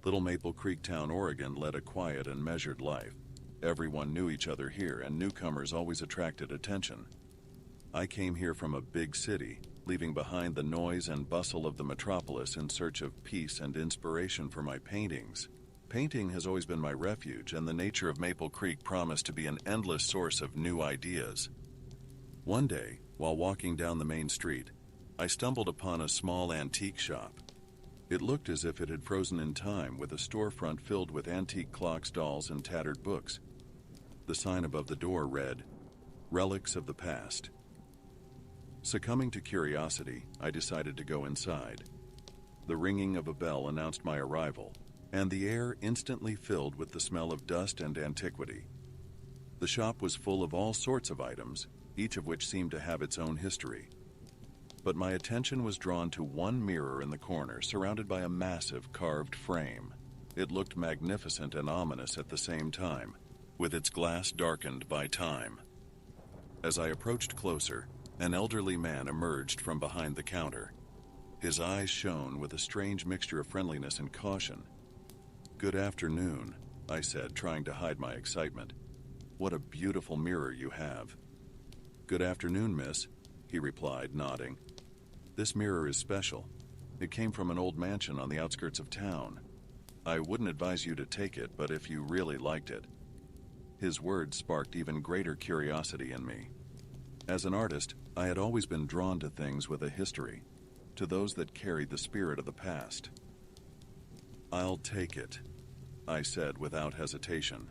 Little Maple Creek Town, Oregon led a quiet and measured life. Everyone knew each other here, and newcomers always attracted attention. I came here from a big city, leaving behind the noise and bustle of the metropolis in search of peace and inspiration for my paintings. Painting has always been my refuge, and the nature of Maple Creek promised to be an endless source of new ideas. One day, while walking down the main street, I stumbled upon a small antique shop. It looked as if it had frozen in time, with a storefront filled with antique clocks, dolls, and tattered books. The sign above the door read, "Relics of the Past." Succumbing to curiosity, I decided to go inside. The ringing of a bell announced my arrival, and the air instantly filled with the smell of dust and antiquity. The shop was full of all sorts of items, each of which seemed to have its own history. But my attention was drawn to one mirror in the corner, surrounded by a massive carved frame. It looked magnificent and ominous at the same time, with its glass darkened by time. As I approached closer, an elderly man emerged from behind the counter. His eyes shone with a strange mixture of friendliness and caution. "Good afternoon," I said, trying to hide my excitement. "What a beautiful mirror you have." "Good afternoon, miss," he replied, nodding. "This mirror is special. It came from an old mansion on the outskirts of town. I wouldn't advise you to take it, but if you really liked it." His words sparked even greater curiosity in me. As an artist, I had always been drawn to things with a history, to those that carried the spirit of the past. "I'll take it," I said without hesitation.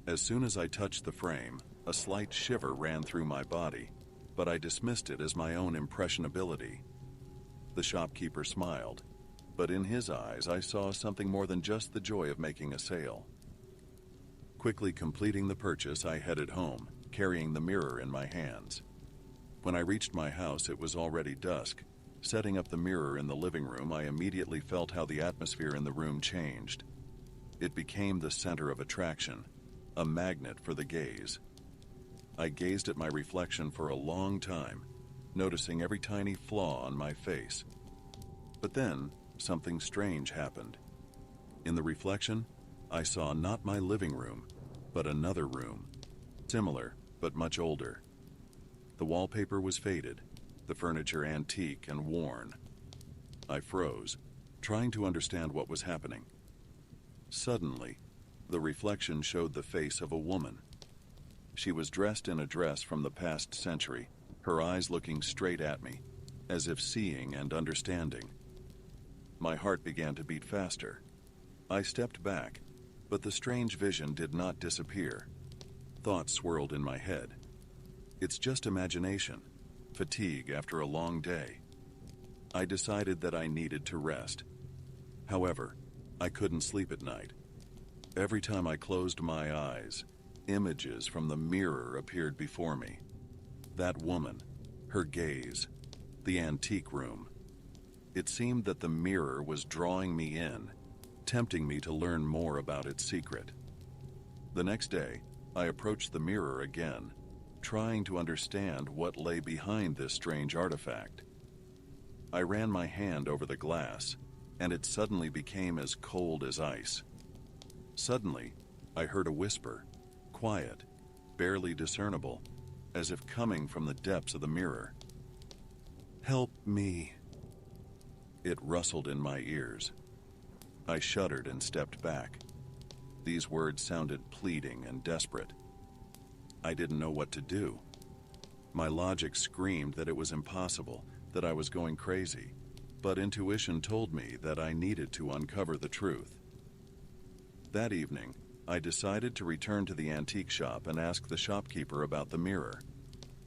As soon as I touched the frame, a slight shiver ran through my body, but I dismissed it as my own impressionability. The shopkeeper smiled, but in his eyes I saw something more than just the joy of making a sale. Quickly completing the purchase, I headed home, carrying the mirror in my hands. When I reached my house, it was already dusk. Setting up the mirror in the living room, I immediately felt how the atmosphere in the room changed. It became the center of attraction, a magnet for the gaze. I gazed at my reflection for a long time, noticing every tiny flaw on my face. But then, something strange happened. In the reflection, I saw not my living room, but another room, similar but much older. The wallpaper was faded, the furniture antique and worn. I froze, trying to understand what was happening. Suddenly, the reflection showed the face of a woman. She was dressed in a dress from the past century, her eyes looking straight at me, as if seeing and understanding. My heart began to beat faster. I stepped back, but the strange vision did not disappear. Thoughts swirled in my head. It's just imagination, fatigue after a long day. I decided that I needed to rest. However, I couldn't sleep at night. Every time I closed my eyes, images from the mirror appeared before me. That woman, her gaze, the antique room. It seemed that the mirror was drawing me in, tempting me to learn more about its secret. The next day, I approached the mirror again, trying to understand what lay behind this strange artifact. I ran my hand over the glass, and it suddenly became as cold as ice. Suddenly, I heard a whisper, quiet, barely discernible, as if coming from the depths of the mirror. "Help me." It rustled in my ears. I shuddered and stepped back. These words sounded pleading and desperate. I didn't know what to do. My logic screamed that it was impossible, that I was going crazy, but intuition told me that I needed to uncover the truth. That evening, I decided to return to the antique shop and ask the shopkeeper about the mirror.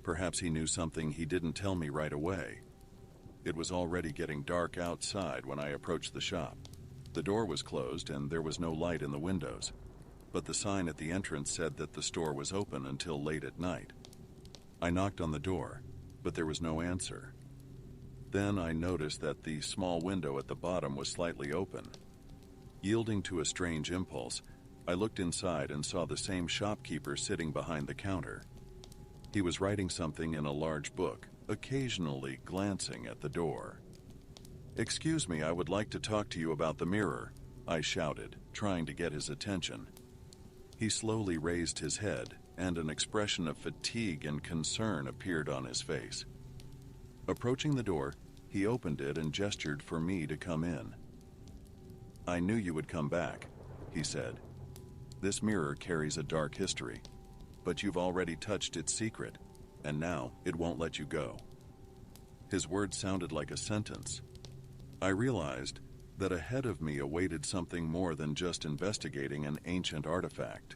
Perhaps he knew something he didn't tell me right away. It was already getting dark outside when I approached the shop. The door was closed and there was no light in the windows, but the sign at the entrance said that the store was open until late at night. I knocked on the door, but there was no answer. Then I noticed that the small window at the bottom was slightly open. Yielding to a strange impulse, I looked inside and saw the same shopkeeper sitting behind the counter. He was writing something in a large book, occasionally glancing at the door. "Excuse me, I would like to talk to you about the mirror," I shouted, trying to get his attention. He slowly raised his head, and an expression of fatigue and concern appeared on his face. Approaching the door, he opened it and gestured for me to come in. "I knew you would come back," he said. "This mirror carries a dark history, but you've already touched its secret, and now it won't let you go." His words sounded like a sentence. I realized that ahead of me awaited something more than just investigating an ancient artifact.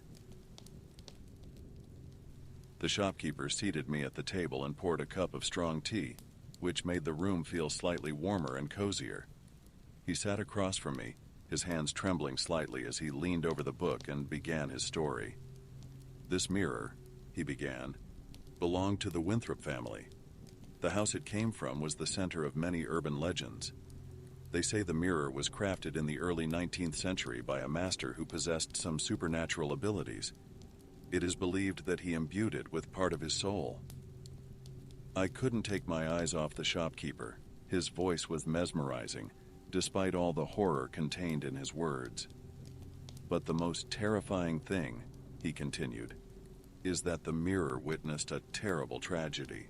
The shopkeeper seated me at the table and poured a cup of strong tea, which made the room feel slightly warmer and cozier. He sat across from me, his hands trembling slightly as he leaned over the book and began his story. "This mirror," he began, "belonged to the Winthrop family. The house it came from was the center of many urban legends. They say the mirror was crafted in the early 19th century by a master who possessed some supernatural abilities. It is believed that he imbued it with part of his soul." I couldn't take my eyes off the shopkeeper. His voice was mesmerizing, despite all the horror contained in his words. "But the most terrifying thing," he continued, "is that the mirror witnessed a terrible tragedy.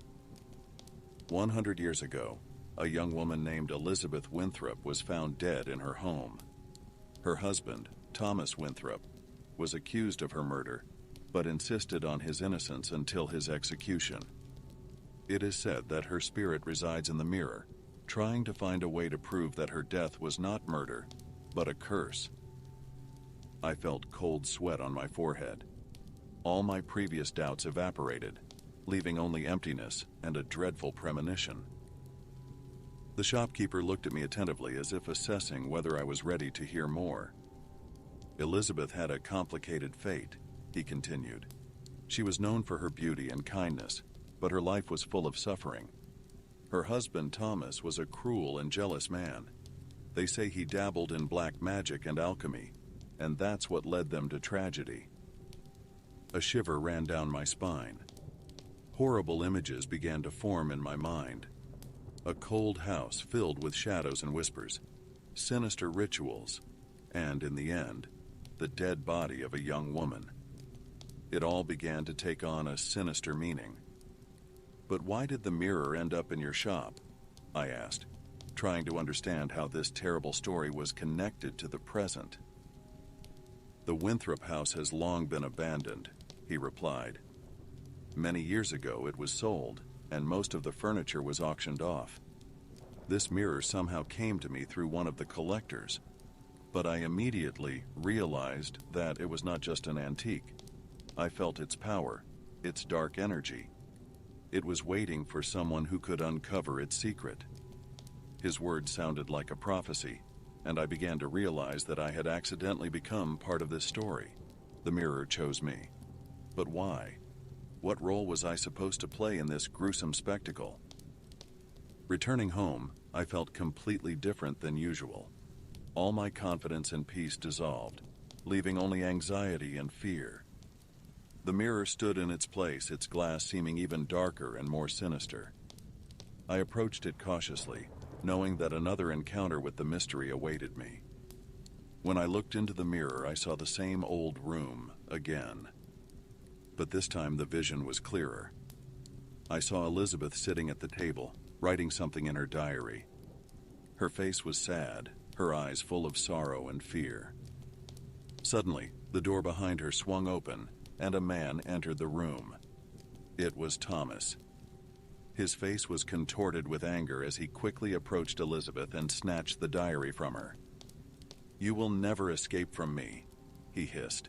100 years ago, a young woman named Elizabeth Winthrop was found dead in her home. Her husband, Thomas Winthrop, was accused of her murder, but insisted on his innocence until his execution. It is said that her spirit resides in the mirror, trying to find a way to prove that her death was not murder, but a curse." I felt cold sweat on my forehead. All my previous doubts evaporated, leaving only emptiness and a dreadful premonition. The shopkeeper looked at me attentively as if assessing whether I was ready to hear more. "Elizabeth had a complicated fate," he continued. "She was known for her beauty and kindness, but her life was full of suffering. Her husband, Thomas, was a cruel and jealous man. They say he dabbled in black magic and alchemy, and that's what led them to tragedy." A shiver ran down my spine. Horrible images began to form in my mind. A cold house filled with shadows and whispers, sinister rituals, and, in the end, the dead body of a young woman. It all began to take on a sinister meaning. "But why did the mirror end up in your shop?" I asked, trying to understand how this terrible story was connected to the present. "The Winthrop house has long been abandoned," he replied. "Many years ago it was sold, and most of the furniture was auctioned off. This mirror somehow came to me through one of the collectors, but I immediately realized that it was not just an antique. I felt its power, its dark energy. It was waiting for someone who could uncover its secret." His words sounded like a prophecy, and I began to realize that I had accidentally become part of this story. The mirror chose me. But why? What role was I supposed to play in this gruesome spectacle? Returning home, I felt completely different than usual. All my confidence and peace dissolved, leaving only anxiety and fear. The mirror stood in its place, its glass seeming even darker and more sinister. I approached it cautiously, knowing that another encounter with the mystery awaited me. When I looked into the mirror, I saw the same old room again. But this time the vision was clearer. I saw Elizabeth sitting at the table, writing something in her diary. Her face was sad, her eyes full of sorrow and fear. Suddenly, the door behind her swung open, and a man entered the room. It was Thomas. His face was contorted with anger as he quickly approached Elizabeth and snatched the diary from her. "You will never escape from me," he hissed.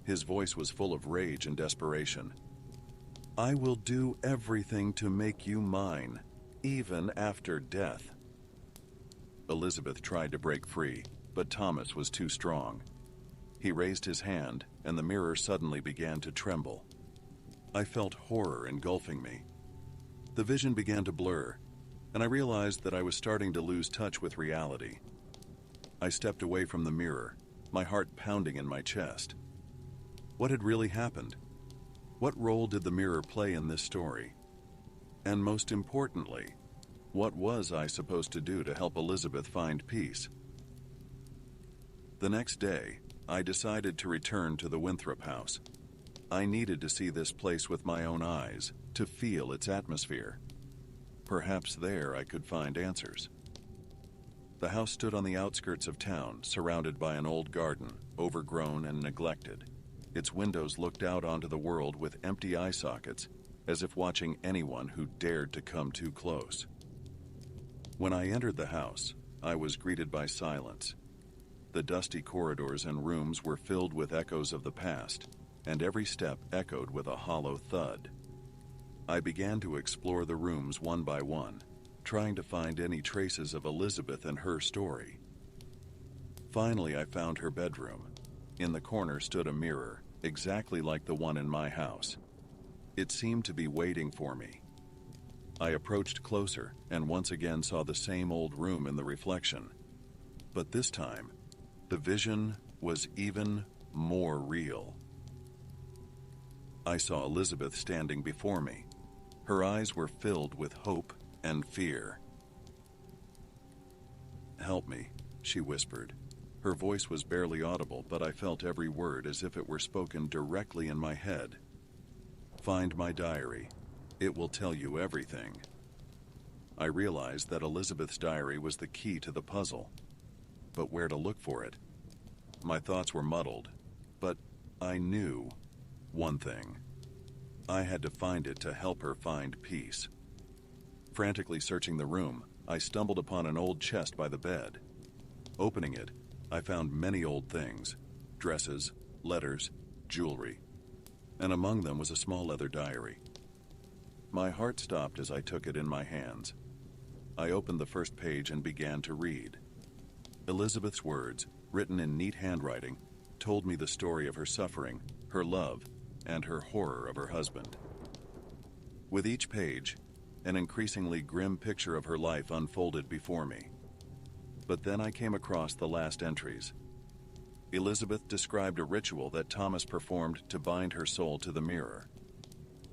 His voice was full of rage and desperation. "I will do everything to make you mine, even after death." Elizabeth tried to break free, but Thomas was too strong. He raised his hand, and the mirror suddenly began to tremble. I felt horror engulfing me. The vision began to blur, and I realized that I was starting to lose touch with reality. I stepped away from the mirror, my heart pounding in my chest. What had really happened? What role did the mirror play in this story? And most importantly, what was I supposed to do to help Elizabeth find peace? The next day, I decided to return to the Winthrop house. I needed to see this place with my own eyes, to feel its atmosphere. Perhaps there I could find answers. The house stood on the outskirts of town, surrounded by an old garden, overgrown and neglected. Its windows looked out onto the world with empty eye sockets, as if watching anyone who dared to come too close. When I entered the house, I was greeted by silence. The dusty corridors and rooms were filled with echoes of the past, and every step echoed with a hollow thud. I began to explore the rooms one by one, trying to find any traces of Elizabeth and her story. Finally, I found her bedroom. In the corner stood a mirror, exactly like the one in my house. It seemed to be waiting for me. I approached closer and once again saw the same old room in the reflection. But this time, the vision was even more real. I saw Elizabeth standing before me. Her eyes were filled with hope and fear. "Help me," she whispered. Her voice was barely audible, but I felt every word as if it were spoken directly in my head. "Find my diary. It will tell you everything." I realized that Elizabeth's diary was the key to the puzzle. But where to look for it? My thoughts were muddled, but I knew one thing. I had to find it to help her find peace. Frantically searching the room, I stumbled upon an old chest by the bed. Opening it, I found many old things: dresses, letters, jewelry, and among them was a small leather diary. My heart stopped as I took it in my hands. I opened the first page and began to read. Elizabeth's words, written in neat handwriting, told me the story of her suffering, her love, and her horror of her husband. With each page, an increasingly grim picture of her life unfolded before me. But then I came across the last entries. Elizabeth described a ritual that Thomas performed to bind her soul to the mirror.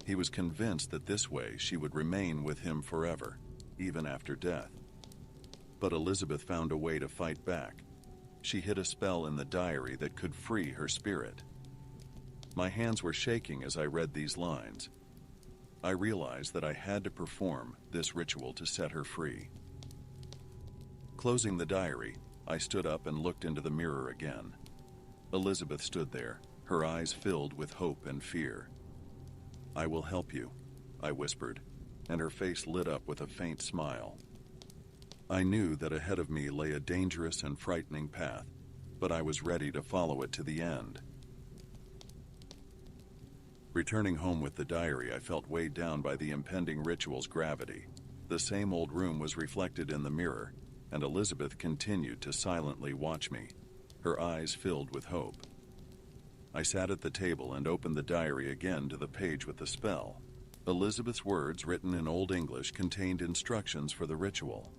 He was convinced that this way she would remain with him forever, even after death. But Elizabeth found a way to fight back. She hid a spell in the diary that could free her spirit. My hands were shaking as I read these lines. I realized that I had to perform this ritual to set her free. Closing the diary, I stood up and looked into the mirror again. Elizabeth stood there, her eyes filled with hope and fear. "I will help you," I whispered, and her face lit up with a faint smile. I knew that ahead of me lay a dangerous and frightening path, but I was ready to follow it to the end. Returning home with the diary, I felt weighed down by the impending ritual's gravity. The same old room was reflected in the mirror, and Elizabeth continued to silently watch me, her eyes filled with hope. I sat at the table and opened the diary again to the page with the spell. Elizabeth's words, written in Old English, contained instructions for the ritual.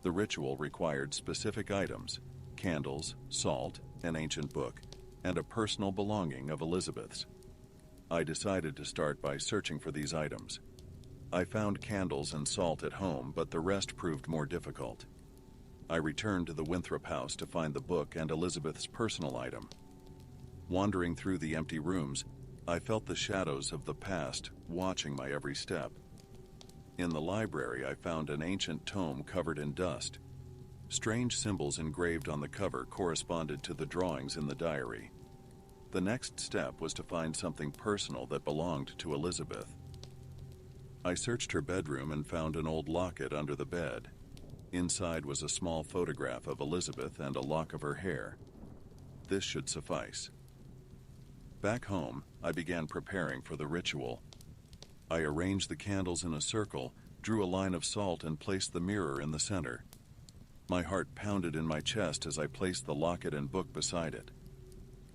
The ritual required specific items: candles, salt, an ancient book, and a personal belonging of Elizabeth's. I decided to start by searching for these items. I found candles and salt at home, but the rest proved more difficult. I returned to the Winthrop house to find the book and Elizabeth's personal item. Wandering through the empty rooms, I felt the shadows of the past watching my every step. In the library, I found an ancient tome covered in dust. Strange symbols engraved on the cover corresponded to the drawings in the diary. The next step was to find something personal that belonged to Elizabeth. I searched her bedroom and found an old locket under the bed. Inside was a small photograph of Elizabeth and a lock of her hair. This should suffice. Back home, I began preparing for the ritual. I arranged the candles in a circle, drew a line of salt, and placed the mirror in the center. My heart pounded in my chest as I placed the locket and book beside it.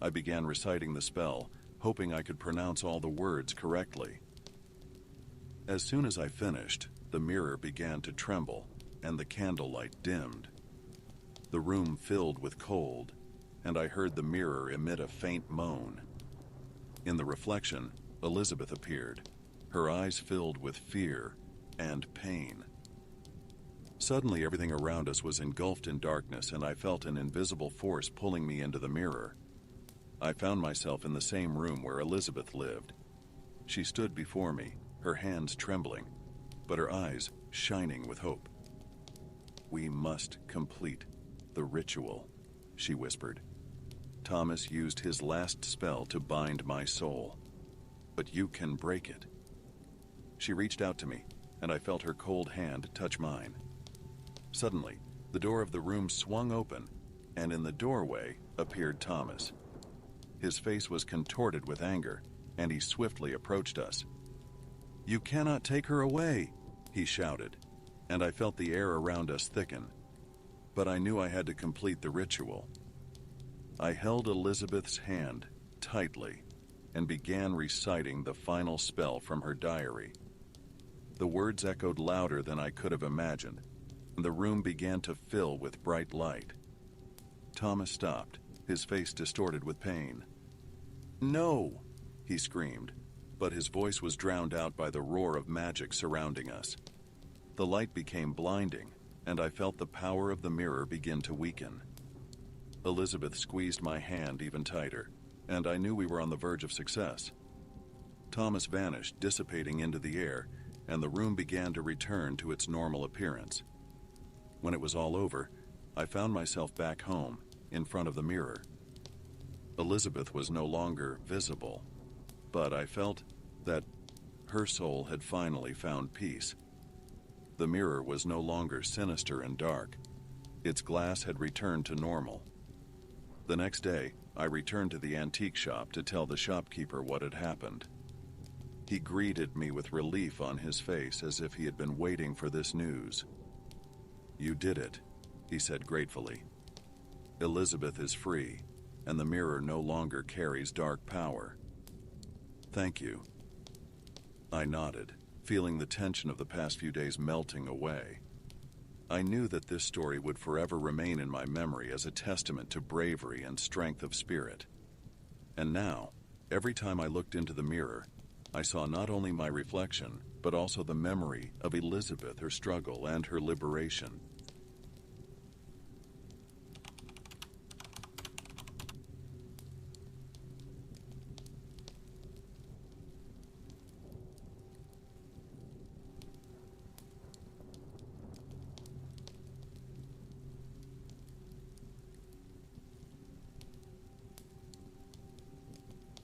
I began reciting the spell, hoping I could pronounce all the words correctly. As soon as I finished, the mirror began to tremble, and the candlelight dimmed. The room filled with cold, and I heard the mirror emit a faint moan. In the reflection, Elizabeth appeared, her eyes filled with fear and pain. Suddenly, everything around us was engulfed in darkness, and I felt an invisible force pulling me into the mirror. I found myself in the same room where Elizabeth lived. She stood before me, her hands trembling, but her eyes shining with hope. "We must complete the ritual," she whispered. "Thomas used his last spell to bind my soul, but you can break it." She reached out to me, and I felt her cold hand touch mine. Suddenly, the door of the room swung open, and in the doorway appeared Thomas. His face was contorted with anger, and he swiftly approached us. "You cannot take her away," he shouted, and I felt the air around us thicken. But I knew I had to complete the ritual. I held Elizabeth's hand tightly and began reciting the final spell from her diary. The words echoed louder than I could have imagined, and the room began to fill with bright light. Thomas stopped, his face distorted with pain. "No!" he screamed, but his voice was drowned out by the roar of magic surrounding us. The light became blinding, and I felt the power of the mirror begin to weaken. Elizabeth squeezed my hand even tighter, and I knew we were on the verge of success. Thomas vanished, dissipating into the air, and the room began to return to its normal appearance. When it was all over, I found myself back home, in front of the mirror. Elizabeth was no longer visible, but I felt that her soul had finally found peace. The mirror was no longer sinister and dark. Its glass had returned to normal. The next day, I returned to the antique shop to tell the shopkeeper what had happened. He greeted me with relief on his face, as if he had been waiting for this news. "You did it," he said gratefully. "Elizabeth is free, and the mirror no longer carries dark power." "Thank you." I nodded, feeling the tension of the past few days melting away. I knew that this story would forever remain in my memory as a testament to bravery and strength of spirit. And now, every time I looked into the mirror, I saw not only my reflection, but also the memory of Elizabeth, her struggle, and her liberation.